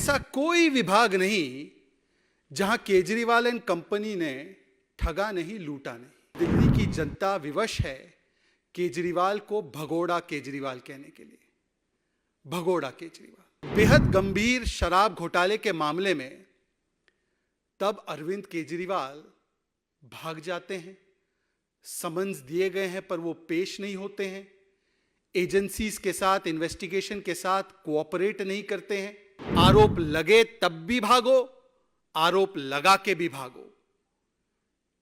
ऐसा कोई विभाग नहीं जहां केजरीवाल एंड कंपनी ने ठगा नहीं, लूटा नहीं। दिल्ली की जनता विवश है केजरीवाल को भगोड़ा केजरीवाल कहने के लिए। भगोड़ा केजरीवाल। बेहद गंभीर शराब घोटाले के मामले में तब अरविंद केजरीवाल भाग जाते हैं, समन्स दिए गए हैं पर वो पेश नहीं होते हैं, एजेंसीज के साथ, इन्वेस्टिगेशन के साथ कोऑपरेट नहीं करते हैं। आरोप लगे तब भी भागो, आरोप लगा के भी भागो।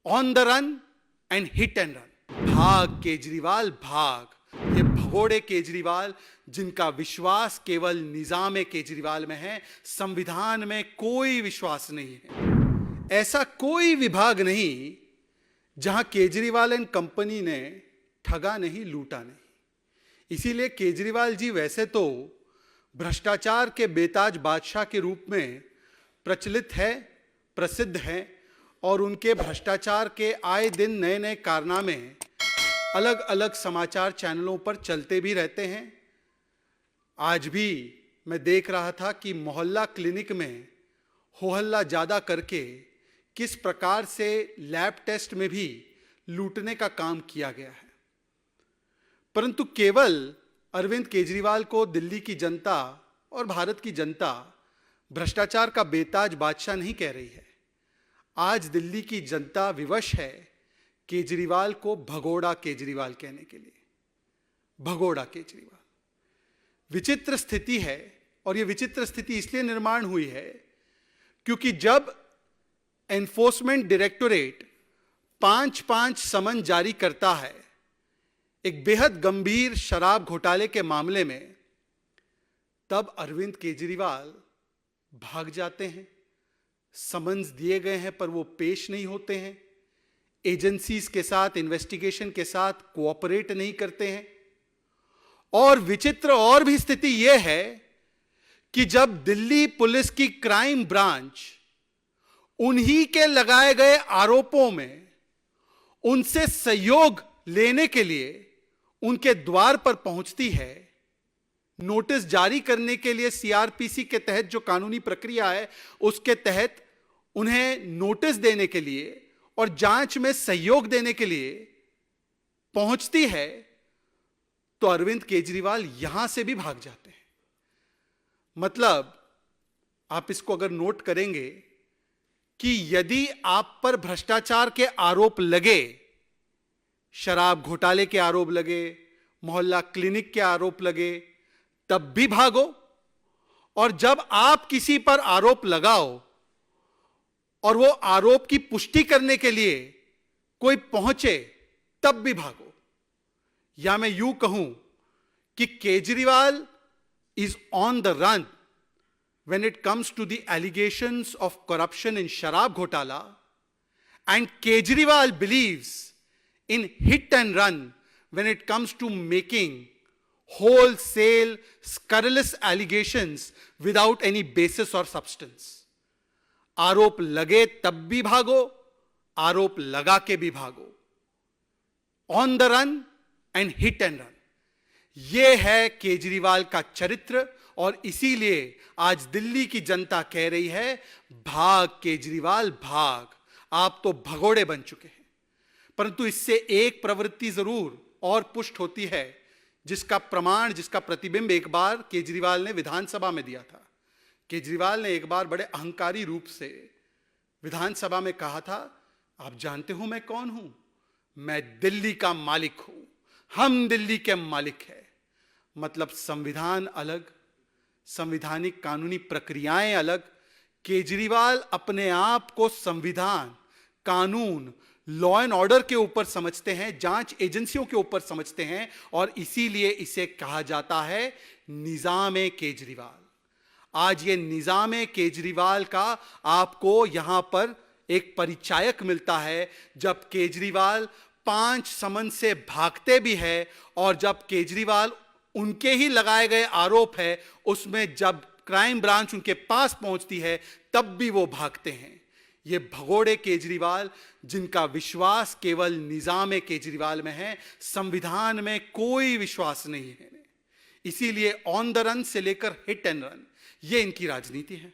On the run and hit and run. भाग केजरीवाल भाग। ये भगोड़े केजरीवाल जिनका विश्वास केवल निजाम केजरीवाल में है, संविधान में कोई विश्वास नहीं है। ऐसा कोई विभाग नहीं जहां केजरीवाल एंड कंपनी ने ठगा नहीं, लूटा नहीं। इसीलिए केजरीवाल जी वैसे तो भ्रष्टाचार के बेताज बादशाह के रूप में प्रचलित है, प्रसिद्ध है, और उनके भ्रष्टाचार के आए दिन नए नए कारनामे अलग अलग समाचार चैनलों पर चलते भी रहते हैं। आज भी मैं देख रहा था कि मोहल्ला क्लिनिक में हो हल्ला ज्यादा करके किस प्रकार से लैब टेस्ट में भी लूटने का काम किया गया है। परंतु केवल अरविंद केजरीवाल को दिल्ली की जनता और भारत की जनता भ्रष्टाचार का बेताज बादशाह नहीं कह रही है। आज दिल्ली की जनता विवश है केजरीवाल को भगोड़ा केजरीवाल कहने के लिए। भगोड़ा केजरीवाल। विचित्र स्थिति है, और यह विचित्र स्थिति इसलिए निर्माण हुई है क्योंकि जब एनफोर्समेंट डायरेक्टोरेट 5-5 समन जारी करता है एक बेहद गंभीर शराब घोटाले के मामले में, तब अरविंद केजरीवाल भाग जाते हैं, समन्स दिए गए हैं पर वो पेश नहीं होते हैं, एजेंसीज के साथ, इन्वेस्टिगेशन के साथ कोऑपरेट नहीं करते हैं। और विचित्र और भी स्थिति यह है कि जब दिल्ली पुलिस की क्राइम ब्रांच उन्हीं के लगाए गए आरोपों में उनसे सहयोग लेने के लिए उनके द्वार पर पहुंचती है, नोटिस जारी करने के लिए सीआरपीसी के तहत जो कानूनी प्रक्रिया है उसके तहत उन्हें नोटिस देने के लिए और जांच में सहयोग देने के लिए पहुंचती है, तो अरविंद केजरीवाल यहां से भी भाग जाते हैं। मतलब आप इसको अगर नोट करेंगे कि यदि आप पर भ्रष्टाचार के आरोप लगे, शराब घोटाले के आरोप लगे, मोहल्ला क्लिनिक के आरोप लगे, तब भी भागो, और जब आप किसी पर आरोप लगाओ और वो आरोप की पुष्टि करने के लिए कोई पहुंचे, तब भी भागो। या मैं यूं कहूं कि Kejriwal is on the run when it comes to the allegations of corruption in Sharab Ghotala, and Kejriwal believes in hit and run when it comes to making wholesale scurrilous allegations without any basis or substance. आरोप लगे तब भी भागो, आरोप लगा के भी भागो। On the run and hit and run. यह है केजरीवाल का चरित्र, और इसीलिए आज दिल्ली की जनता कह रही है, भाग केजरीवाल भाग। आप तो भगोड़े बन चुके हैं। परंतु इससे एक प्रवृत्ति जरूर और पुष्ट होती है, जिसका प्रमाण, जिसका प्रतिबिंब एक बार केजरीवाल ने विधानसभा में दिया था। केजरीवाल ने एक बार बड़े अहंकारी रूप से विधानसभा में कहा था, आप जानते हो मैं कौन हूं? मैं दिल्ली का मालिक हूं, हम दिल्ली के मालिक हैं। मतलब संविधान अलग, संविधानिक कानूनी प्रक्रियाएं अलग। केजरीवाल अपने आप को संविधान, कानून, लॉ एंड ऑर्डर के ऊपर समझते हैं, जांच एजेंसियों के ऊपर समझते हैं, और इसीलिए इसे कहा जाता है निजाम केजरीवाल। आज ये निजाम केजरीवाल का आपको यहां पर एक परिचायक मिलता है, जब केजरीवाल 5 समन से भागते भी है, और जब केजरीवाल उनके ही लगाए गए आरोप है उसमें जब क्राइम ब्रांच उनके पास पहुंचती है तब भी वो भागते हैं। ये भगोड़े केजरीवाल जिनका विश्वास केवल निजाम केजरीवाल में है, संविधान में कोई विश्वास नहीं है। इसीलिए ऑन द रन से लेकर हिट एंड रन, ये इनकी राजनीति है।